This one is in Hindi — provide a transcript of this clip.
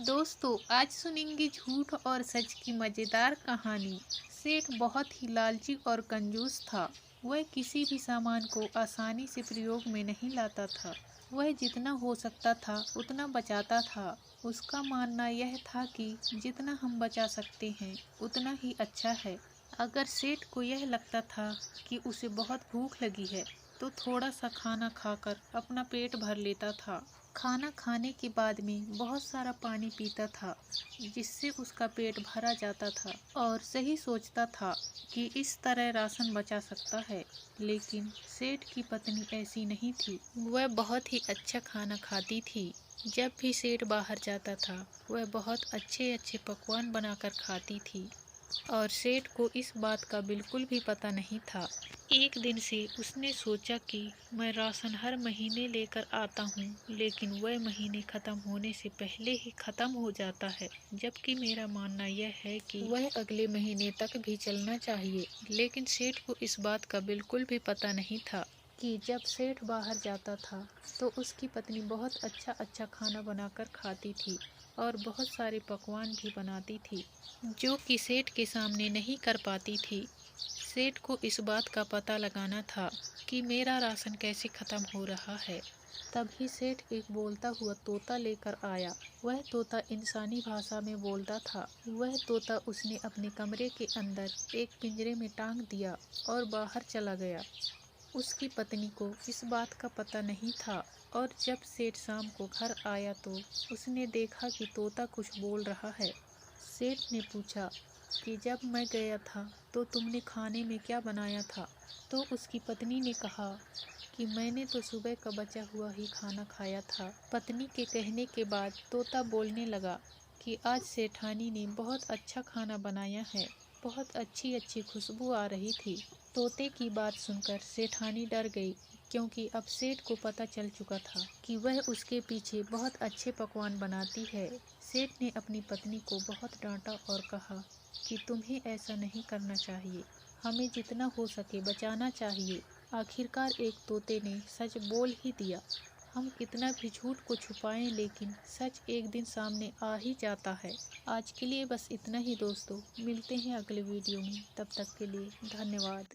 दोस्तों, आज सुनेंगे झूठ और सच की मजेदार कहानी। सेठ बहुत ही लालची और कंजूस था। वह किसी भी सामान को आसानी से प्रयोग में नहीं लाता था। वह जितना हो सकता था उतना बचाता था। उसका मानना यह था कि जितना हम बचा सकते हैं उतना ही अच्छा है। अगर सेठ को यह लगता था कि उसे बहुत भूख लगी है तो थोड़ा सा खाना खाकर अपना पेट भर लेता था। खाना खाने के बाद में बहुत सारा पानी पीता था, जिससे उसका पेट भरा जाता था और सही सोचता था कि इस तरह राशन बचा सकता है। लेकिन सेठ की पत्नी ऐसी नहीं थी। वह बहुत ही अच्छा खाना खाती थी। जब भी सेठ बाहर जाता था वह बहुत अच्छे अच्छे पकवान बनाकर खाती थी और सेठ को इस बात का बिल्कुल भी पता नहीं था। एक दिन से उसने सोचा कि मैं राशन हर महीने लेकर आता हूँ, लेकिन वह महीने ख़त्म होने से पहले ही ख़त्म हो जाता है। जबकि मेरा मानना यह है कि वह अगले महीने तक भी चलना चाहिए। लेकिन सेठ को इस बात का बिल्कुल भी पता नहीं था कि जब सेठ बाहर जाता था तो उसकी पत्नी बहुत अच्छा अच्छा खाना बनाकर खाती थी और बहुत सारे पकवान भी बनाती थी, जो कि सेठ के सामने नहीं कर पाती थी। सेठ को इस बात का पता लगाना था कि मेरा राशन कैसे ख़त्म हो रहा है। तभी सेठ एक बोलता हुआ तोता लेकर आया। वह तोता इंसानी भाषा में बोलता था। वह तोता उसने अपने कमरे के अंदर एक पिंजरे में टांग दिया और बाहर चला गया। उसकी पत्नी को इस बात का पता नहीं था और जब सेठ शाम को घर आया तो उसने देखा कि तोता कुछ बोल रहा है। सेठ ने पूछा कि जब मैं गया था तो तुमने खाने में क्या बनाया था? तो उसकी पत्नी ने कहा कि मैंने तो सुबह का बचा हुआ ही खाना खाया था। पत्नी के कहने के बाद तोता बोलने लगा कि आज सेठानी ने बहुत अच्छा खाना बनाया है। बहुत अच्छी अच्छी खुशबू आ रही थी। तोते की बात सुनकर सेठानी डर गई, क्योंकि अब सेठ को पता चल चुका था कि वह उसके पीछे बहुत अच्छे पकवान बनाती है। सेठ ने अपनी पत्नी को बहुत डांटा और कहा कि तुम्हें ऐसा नहीं करना चाहिए। हमें जितना हो सके बचाना चाहिए। आखिरकार एक तोते ने सच बोल ही दिया। हम कितना भी झूठ को छुपाएं, लेकिन सच एक दिन सामने आ ही जाता है। आज के लिए बस इतना ही दोस्तों। मिलते हैं अगले वीडियो में। तब तक के लिए धन्यवाद।